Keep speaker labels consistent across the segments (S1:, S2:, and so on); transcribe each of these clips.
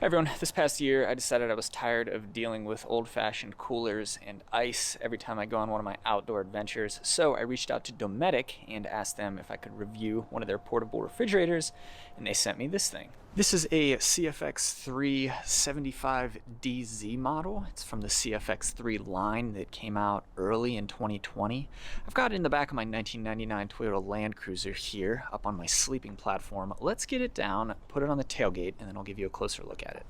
S1: Hi everyone, this past year I decided I was tired of dealing with old-fashioned coolers and ice every time I go on one of my outdoor adventures, so I reached out to Dometic and asked them if I could review one of their portable refrigerators, and they sent me this thing. This is a CFX3 75DZ model. It's from the CFX3 line that came out early in 2020. I've got it in the back of my 1999 Toyota Land Cruiser here, up on my sleeping platform. Let's get it down, put it on the tailgate, and then I'll give you a closer look at it.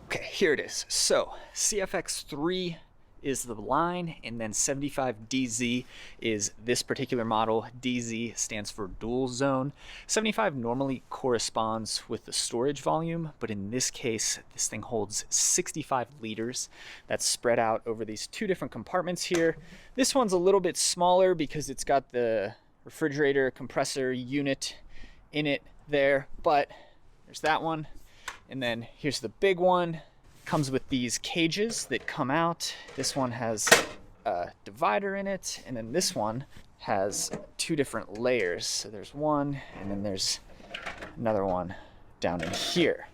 S1: Okay, here it is. So, CFX3 is the line, and then 75DZ is this particular model. DZ stands for dual zone. 75 normally corresponds with the storage volume, but in this case, this thing holds 65 liters. That's spread out over these two different compartments here. This one's a little bit smaller because it's got the refrigerator compressor unit in it there, but there's that one. And then here's the big one. Comes with these cages that come out. This one has a divider in it, and then this one has two different layers. So there's one, and then there's another one down in here.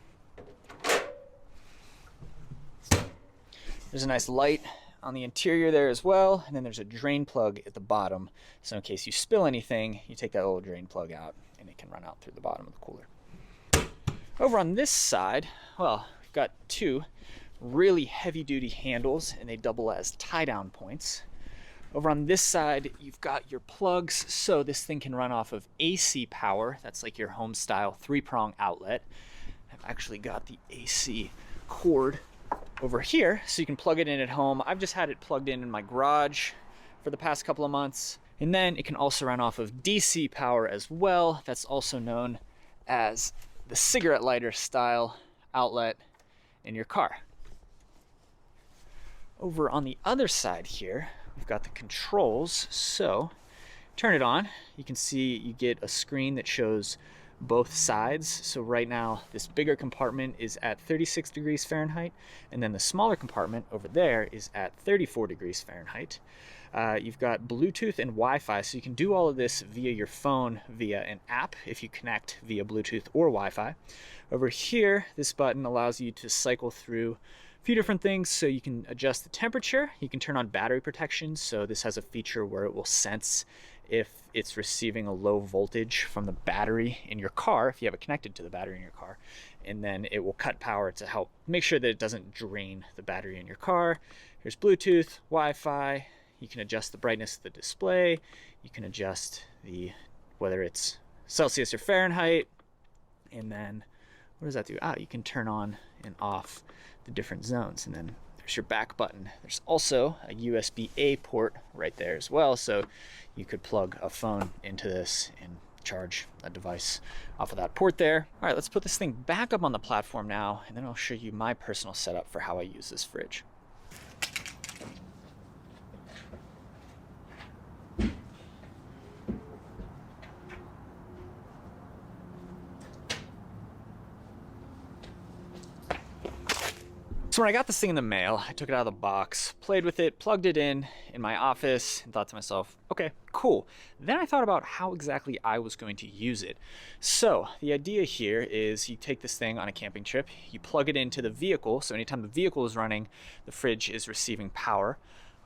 S1: There's a nice light on the interior there as well, and then there's a drain plug at the bottom. So in case you spill anything, you take that little drain plug out, and it can run out through the bottom of the cooler. Over on this side, well, we've got two really heavy-duty handles, and they double as tie-down points. Over on this side, you've got your plugs, so this thing can run off of AC power. That's like your home-style three-prong outlet. I've actually got the AC cord over here, so you can plug it in at home. I've just had it plugged in my garage for the past couple of months. And then it can also run off of DC power as well. That's also known as the cigarette lighter style outlet in your car. Over on the other side here, we've got the controls. So turn it on, you can see you get a screen that shows both sides. So right now this bigger compartment is at 36 degrees Fahrenheit, and then the smaller compartment over there is at 34 degrees Fahrenheit. You've got Bluetooth and Wi-Fi, so you can do all of this via your phone via an app if you connect via Bluetooth or Wi-Fi. Over here, this button allows you to cycle through a few different things. So you can adjust the temperature, you can turn on battery protection, so this has a feature where it will sense if it's receiving a low voltage from the battery in your car, if you have it connected to the battery in your car, and then it will cut power to help make sure that it doesn't drain the battery in your car. Here's Bluetooth, Wi-Fi. You can adjust the brightness of the display. You can adjust whether it's Celsius or Fahrenheit. And then what does that do? You can turn on and off the different zones. And then there's your back button. There's also a USB-A port right there as well. So you could plug a phone into this and charge a device off of that port there. All right, let's put this thing back up on the platform now, and then I'll show you my personal setup for how I use this fridge. So when I got this thing in the mail, I took it out of the box, played with it, plugged it in my office, and thought to myself, okay, cool. Then I thought about how exactly I was going to use it. So the idea here is you take this thing on a camping trip, you plug it into the vehicle, so anytime the vehicle is running, the fridge is receiving power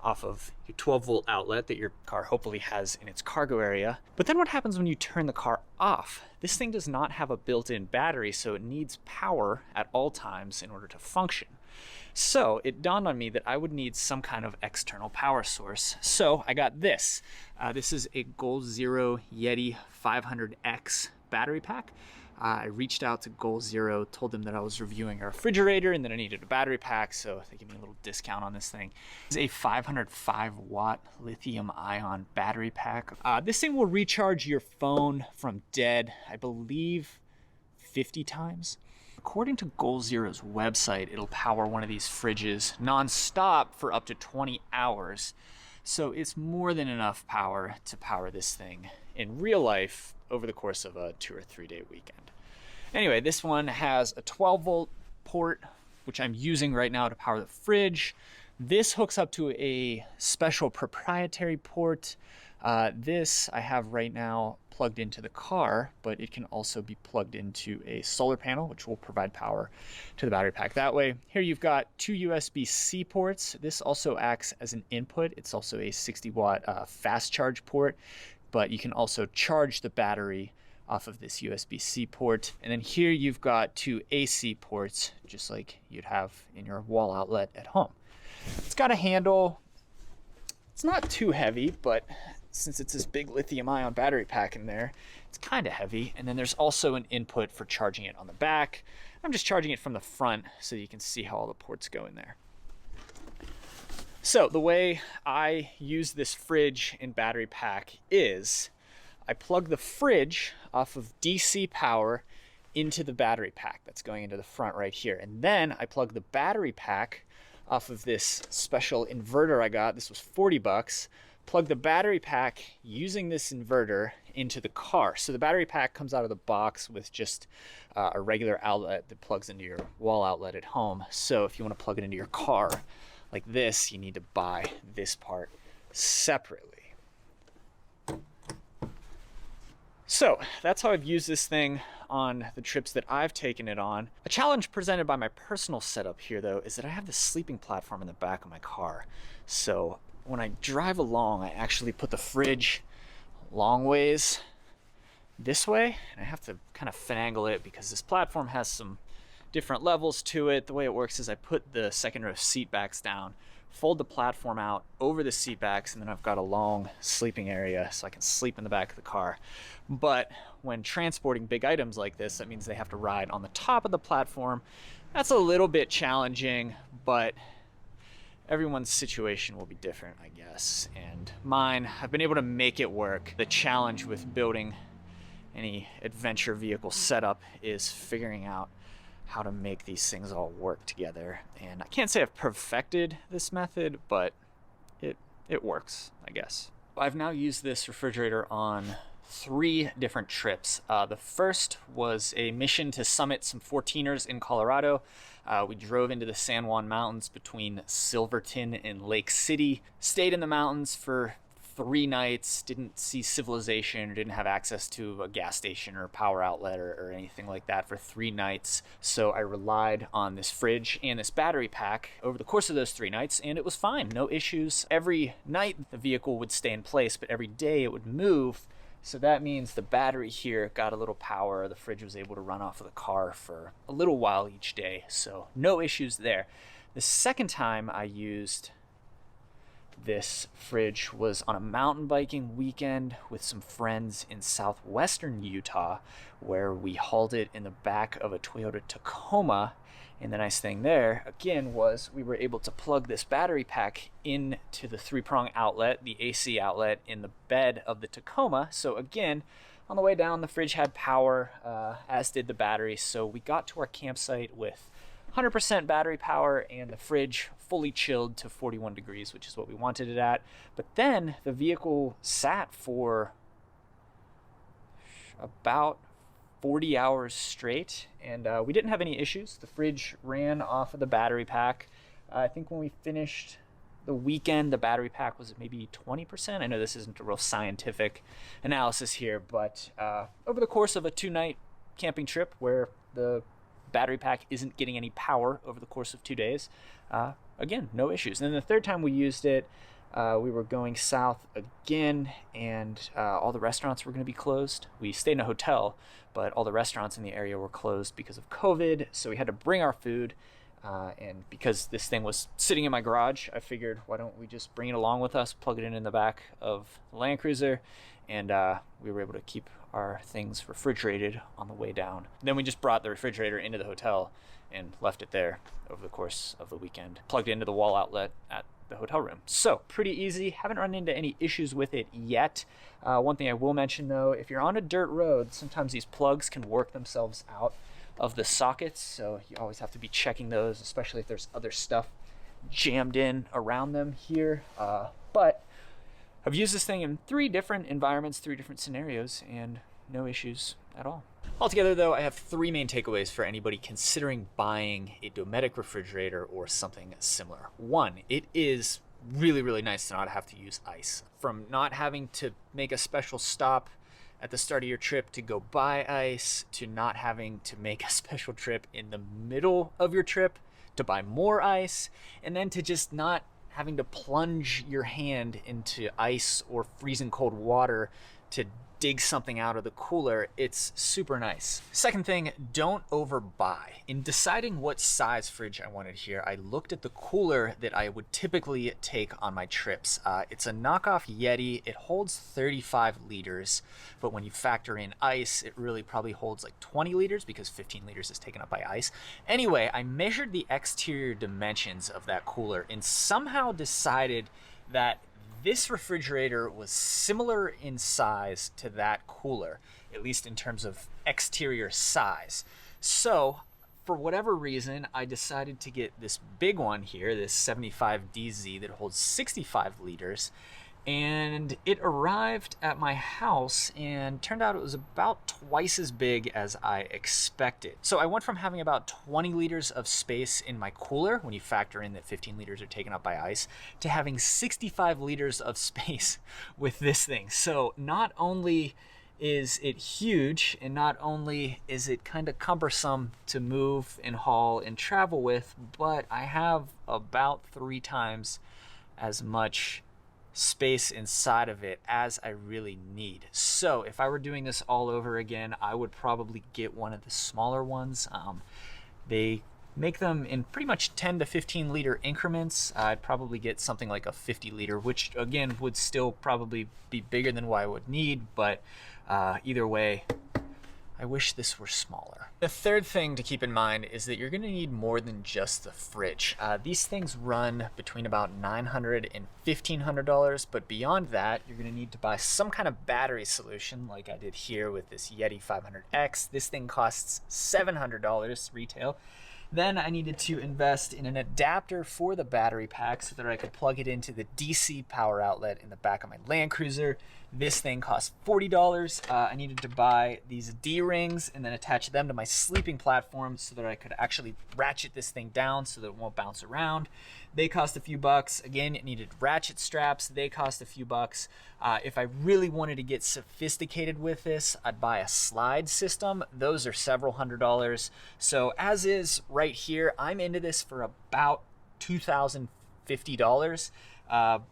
S1: off of your 12-volt outlet that your car hopefully has in its cargo area. But then what happens when you turn the car off? This thing does not have a built-in battery, so it needs power at all times in order to function. So it dawned on me that I would need some kind of external power source. So I got this. This is a Goal Zero Yeti 500X battery pack. I reached out to Goal Zero, told them that I was reviewing a refrigerator and that I needed a battery pack, so they gave me a little discount on this thing. It's a 505 watt lithium ion battery pack. This thing will recharge your phone from dead, I believe, 50 times. According to Goal Zero's website, it'll power one of these fridges non-stop for up to 20 hours. So it's more than enough power to power this thing in real life over the course of a 2 or 3 day weekend. Anyway, this one has a 12-volt port, which I'm using right now to power the fridge. This hooks up to a special proprietary port This I have right now plugged into the car, but it can also be plugged into a solar panel, which will provide power to the battery pack that way. Here you've got two USB-C ports. This also acts as an input. It's also a 60-watt fast charge port, but you can also charge the battery off of this USB-C port. And then here you've got two AC ports, just like you'd have in your wall outlet at home. It's got a handle. It's not too heavy, but since it's this big lithium-ion battery pack in there, it's kind of heavy. And then there's also an input for charging it on the back. I'm just charging it from the front so you can see how all the ports go in there. So the way I use this fridge and battery pack is I plug the fridge off of DC power into the battery pack that's going into the front right here. And then I plug the battery pack off of this special inverter I got. This was 40 bucks. Plug the battery pack using this inverter into the car. So the battery pack comes out of the box with just a regular outlet that plugs into your wall outlet at home. So if you want to plug it into your car like this, you need to buy this part separately. So that's how I've used this thing on the trips that I've taken it on. A challenge presented by my personal setup here, though, is that I have this sleeping platform in the back of my car. So when I drive along, I actually put the fridge long ways this way, and I have to kind of finagle it because this platform has some different levels to it. The way it works is I put the second row seat backs down, fold the platform out over the seat backs, and then I've got a long sleeping area so I can sleep in the back of the car. But when transporting big items like this, that means they have to ride on the top of the platform. That's a little bit challenging, but everyone's situation will be different, I guess. And mine, I've been able to make it work. The challenge with building any adventure vehicle setup is figuring out how to make these things all work together. And I can't say I've perfected this method, but it works, I guess. I've now used this refrigerator on 3 different trips. The first was a mission to summit some 14ers in Colorado. We drove into the San Juan Mountains between Silverton and Lake City, stayed in the mountains for 3 nights, didn't see civilization, or didn't have access to a gas station or a power outlet or anything like that for 3 nights. So I relied on this fridge and this battery pack over the course of those 3 nights, and it was fine, no issues. Every night the vehicle would stay in place, but every day it would move. So that means the battery here got a little power. The fridge was able to run off of the car for a little while each day. So no issues there. The second time I used this fridge was on a mountain biking weekend with some friends in southwestern Utah, where we hauled it in the back of a Toyota Tacoma. And the nice thing there, again, was we were able to plug this battery pack into the 3-prong outlet, the AC outlet, in the bed of the Tacoma. So again, on the way down, the fridge had power, as did the battery. So we got to our campsite with 100% battery power and the fridge fully chilled to 41 degrees, which is what we wanted it at. But then the vehicle sat for about 40 hours straight, and we didn't have any issues. The fridge ran off of the battery pack. I think when we finished the weekend, the battery pack was maybe 20%. I know this isn't a real scientific analysis here, but over the course of a 2-night camping trip where the battery pack isn't getting any power over the course of 2 days, again, no issues. And then the third time we used it, we were going south again, and all the restaurants were going to be closed. We stayed in a hotel, but all the restaurants in the area were closed because of COVID, so we had to bring our food. And because this thing was sitting in my garage, I figured, why don't we just bring it along with us, plug it in the back of the Land Cruiser, and we were able to keep our things refrigerated on the way down. Then we just brought the refrigerator into the hotel and left it there over the course of the weekend, plugged it into the wall outlet at the hotel room. So pretty easy. Haven't run into any issues with it yet. One thing I will mention, though, if you're on a dirt road, sometimes these plugs can work themselves out of the sockets, so you always have to be checking those, especially if there's other stuff jammed in around them here. But I've used this thing in 3 different environments, 3 different scenarios, and no issues at all. Altogether, though, I have 3 main takeaways for anybody considering buying a Dometic refrigerator or something similar. 1, it is really, really nice to not have to use ice. From not having to make a special stop at the start of your trip to go buy ice, to not having to make a special trip in the middle of your trip to buy more ice, and then to just not having to plunge your hand into ice or freezing cold water to dig something out of the cooler. It's super nice. Second thing, don't overbuy. In deciding what size fridge I wanted here, I looked at the cooler that I would typically take on my trips. It's a knockoff Yeti. It holds 35 liters, but when you factor in ice, it really probably holds like 20 liters because 15 liters is taken up by ice. Anyway, I measured the exterior dimensions of that cooler and somehow decided that this refrigerator was similar in size to that cooler, at least in terms of exterior size. So for whatever reason, I decided to get this big one here, this 75DZ that holds 65 liters. And it arrived at my house and turned out it was about twice as big as I expected. So I went from having about 20 liters of space in my cooler, when you factor in that 15 liters are taken up by ice, to having 65 liters of space with this thing. So not only is it huge, and not only is it kind of cumbersome to move and haul and travel with, but I have about 3 times as much space inside of it as I really need. So if I were doing this all over again, I would probably get one of the smaller ones. They make them in pretty much 10 to 15 liter increments. I'd probably get something like a 50 liter, which again would still probably be bigger than what I would need, but either way, I wish this were smaller. The third thing to keep in mind is that you're going to need more than just the fridge. These things run between about $900 and $1,500, but beyond that, you're going to need to buy some kind of battery solution like I did here with this Yeti 500X. This thing costs $700 retail. Then I needed to invest in an adapter for the battery pack so that I could plug it into the DC power outlet in the back of my Land Cruiser. This thing cost $40. I needed to buy these D-rings and then attach them to my sleeping platform so that I could actually ratchet this thing down so that it won't bounce around. They cost a few bucks. Again, it needed ratchet straps. They cost a few bucks. If I really wanted to get sophisticated with this, I'd buy a slide system. Those are several $100s. So as is right here, I'm into this for about $2,050.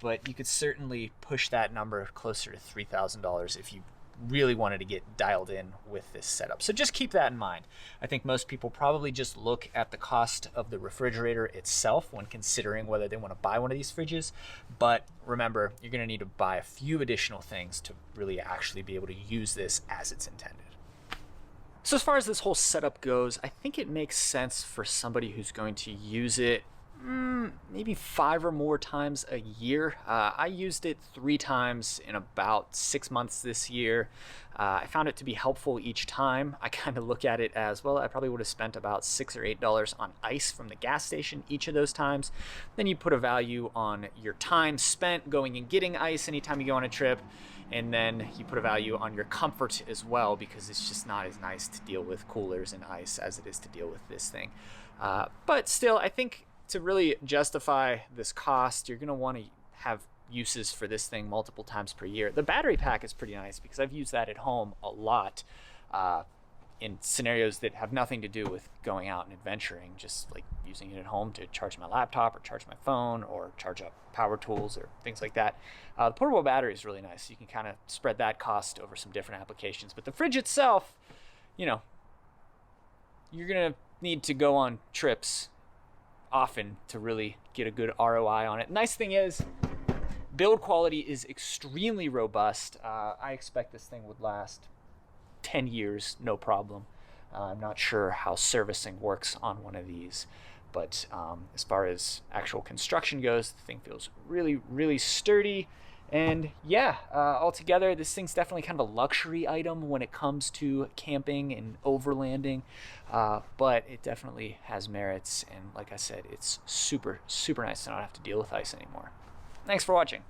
S1: But you could certainly push that number closer to $3,000 if you really wanted to get dialed in with this setup. So just keep that in mind. I think most people probably just look at the cost of the refrigerator itself when considering whether they want to buy one of these fridges. But remember, you're going to need to buy a few additional things to really actually be able to use this as it's intended. So as far as this whole setup goes, I think it makes sense for somebody who's going to use it maybe 5 or more times a year. I used it 3 times in about 6 months this year. I found it to be helpful each time. I kind of look at it as, well, I probably would have spent about $6 or $8 on ice from the gas station each of those times. Then you put a value on your time spent going and getting ice anytime you go on a trip. And then you put a value on your comfort as well, because it's just not as nice to deal with coolers and ice as it is to deal with this thing. But still, I think to really justify this cost, you're going to want to have uses for this thing multiple times per year. The battery pack is pretty nice because I've used that at home a lot in scenarios that have nothing to do with going out and adventuring, just like using it at home to charge my laptop or charge my phone or charge up power tools or things like that. The portable battery is really nice. You can kind of spread that cost over some different applications. But the fridge itself, you know, you're going to need to go on trips often to really get a good ROI on it. Nice thing is, build quality is extremely robust. I expect this thing would last 10 years, no problem. I'm not sure how servicing works on one of these, but as far as actual construction goes, the thing feels really, really sturdy. And yeah, altogether, this thing's definitely kind of a luxury item when it comes to camping and overlanding, but it definitely has merits. And like I said, it's super, super nice to not have to deal with ice anymore. Thanks for watching.